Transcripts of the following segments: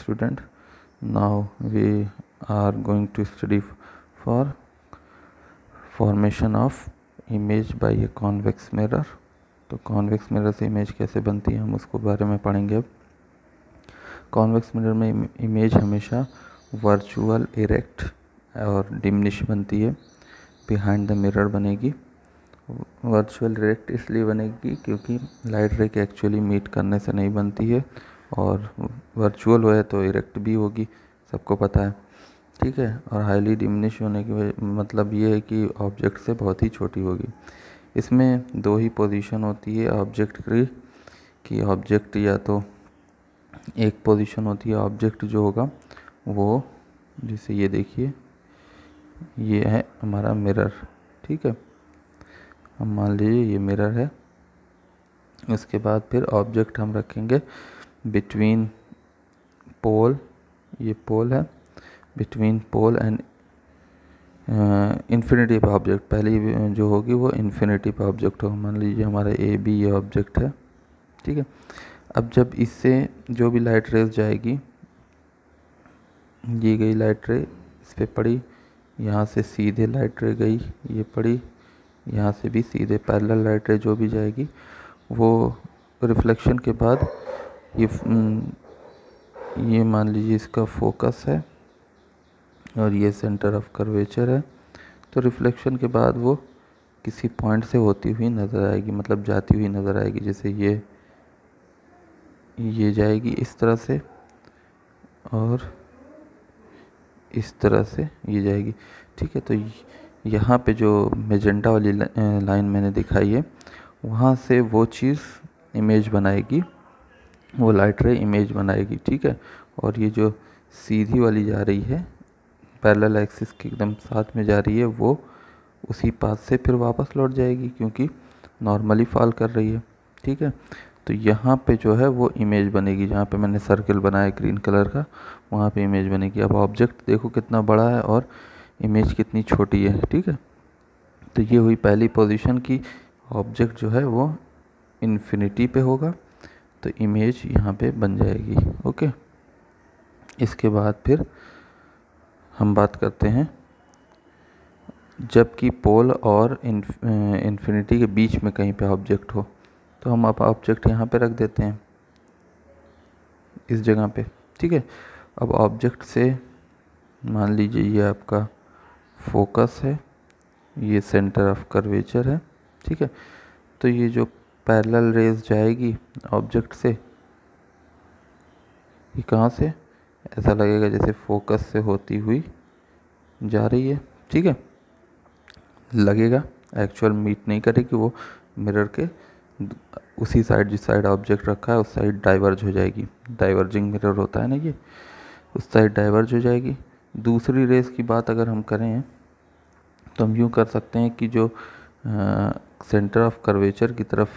student. Now we are going to study for formation of image by a convex mirror. तो convex mirror से image कैसे बनती है हम उसको बारे में पढ़ेंगे अब. कॉन्वेक्स मिरर में इमेज हमेशा वर्चुअल, इरेक्ट और डिमिनिश बनती है. बिहाइंड द मिरर बनेगी. वर्चुअल इरेक्ट इसलिए बनेगी क्योंकि लाइट रे के एक्चुअली मीट करने से नहीं बनती है, और वर्चुअल हो तो इरेक्ट भी होगी, सबको पता है. ठीक है. और हाईली डिमिनिश होने की मतलब ये है कि ऑब्जेक्ट से बहुत ही छोटी होगी. इसमें दो ही पोजीशन होती है ऑब्जेक्ट की, कि ऑब्जेक्ट या तो एक पोजीशन होती है ऑब्जेक्ट जो होगा वो, जैसे ये देखिए ये है हमारा मिरर. ठीक है. हम मान लीजिए ये मिरर है. उसके बाद फिर ऑब्जेक्ट हम रखेंगे बिटवीन पोल, ये पोल है, बिटवीन पोल एंड इन्फिनिटी पे ऑब्जेक्ट. पहली जो होगी वो इन्फिनिटी पे ऑब्जेक्ट होगा. मान लीजिए हमारा ए बी ये ऑब्जेक्ट है. ठीक है. अब जब इससे जो भी लाइट रेज जाएगी, ये गई लाइट रे इस पे पड़ी, यहाँ से सीधे लाइट रे गई, ये पड़ी, यहाँ से भी सीधे पैरेलल लाइट रे जो भी जाएगी वो रिफ्लेक्शन के बाद ये मान लीजिए इसका फोकस है और ये सेंटर ऑफ कर्वेचर है. तो रिफ्लेक्शन के बाद वो किसी पॉइंट से होती हुई नज़र आएगी, मतलब जाती हुई नज़र आएगी. जैसे ये जाएगी इस तरह से और इस तरह से ये जाएगी. ठीक है. तो यहाँ पे जो मेजेंटा वाली लाइन मैंने दिखाई है वहाँ से वो चीज़ इमेज बनाएगी, वो लाइट रे इमेज बनाएगी. ठीक है. और ये जो सीधी वाली जा रही है पैरेलल एक्सिस के एकदम साथ में जा रही है, वो उसी पाथ से फिर वापस लौट जाएगी क्योंकि नॉर्मली फॉल कर रही है. ठीक है. तो यहाँ पे जो है वो इमेज बनेगी. जहाँ पे मैंने सर्कल बनाया ग्रीन कलर का वहाँ पे इमेज बनेगी. अब ऑब्जेक्ट देखो कितना बड़ा है और इमेज कितनी छोटी है. ठीक है. तो ये हुई पहली पोजीशन की ऑब्जेक्ट जो है वो इन्फिनिटी पे होगा तो इमेज यहाँ पे बन जाएगी. ओके. इसके बाद फिर हम बात करते हैं जबकि पोल और इन्फिनिटी के बीच में कहीं पे ऑब्जेक्ट हो, तो हम अब ऑब्जेक्ट यहाँ पे रख देते हैं इस जगह पे. ठीक है. अब ऑब्जेक्ट से मान लीजिए ये आपका फोकस है, ये सेंटर ऑफ कर्वेचर है. ठीक है. तो ये जो पैरेलल रेज जाएगी ऑब्जेक्ट से, ये कहाँ से, ऐसा लगेगा जैसे फोकस से होती हुई जा रही है. ठीक है. लगेगा, एक्चुअल मीट नहीं करेगी, वो मिरर के उसी साइड जिस साइड ऑब्जेक्ट रखा है उस साइड डाइवर्ज हो जाएगी. डाइवर्जिंग मिरर होता है ना ये, उस साइड डाइवर्ज हो जाएगी. दूसरी रेस की बात अगर हम करें तो हम यूँ कर सकते हैं कि जो सेंटर ऑफ कर्वेचर की तरफ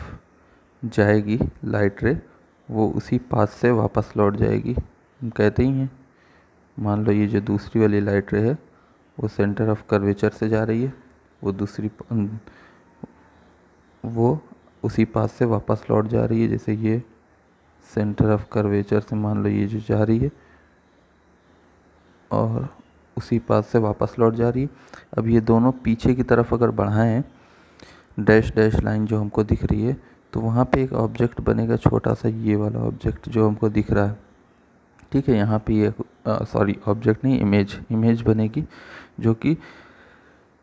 जाएगी लाइट रे वो उसी पाथ से वापस लौट जाएगी. हम कहते ही हैं, मान लो ये जो दूसरी वाली लाइट रे है वो सेंटर ऑफ कर्वेचर से जा रही है, वो उसी पाथ से वापस लौट जा रही है. जैसे ये सेंटर ऑफ कर्वेचर से मान लो ये जो जा रही है और उसी पाथ से वापस लौट जा रही है. अब ये दोनों पीछे की तरफ अगर बढ़ाएं, डैश डैश लाइन जो हमको दिख रही है, तो वहाँ पे एक ऑब्जेक्ट बनेगा छोटा सा, ये वाला ऑब्जेक्ट जो हमको दिख रहा है. ठीक है. यहाँ पे ये ऑब्जेक्ट नहीं, इमेज बनेगी जो कि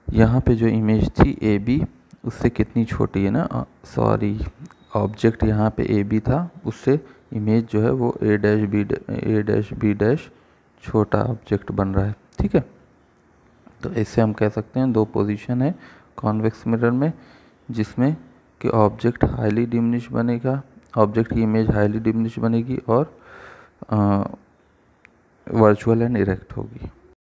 यहाँ पे जो इमेज थी ए बी उससे कितनी छोटी है ना, ऑब्जेक्ट यहाँ पे ए बी था, उससे इमेज जो है वो ए डैश बी डैश छोटा ऑब्जेक्ट बन रहा है. ठीक है. तो ऐसे हम कह सकते हैं दो पोजीशन है कॉन्वेक्स मिरर में जिसमें कि ऑब्जेक्ट हाईली डिमिनिश बनेगा, ऑब्जेक्ट की इमेज हाईली डिमिनिश बनेगी और वर्चुअल एंड इरेक्ट होगी.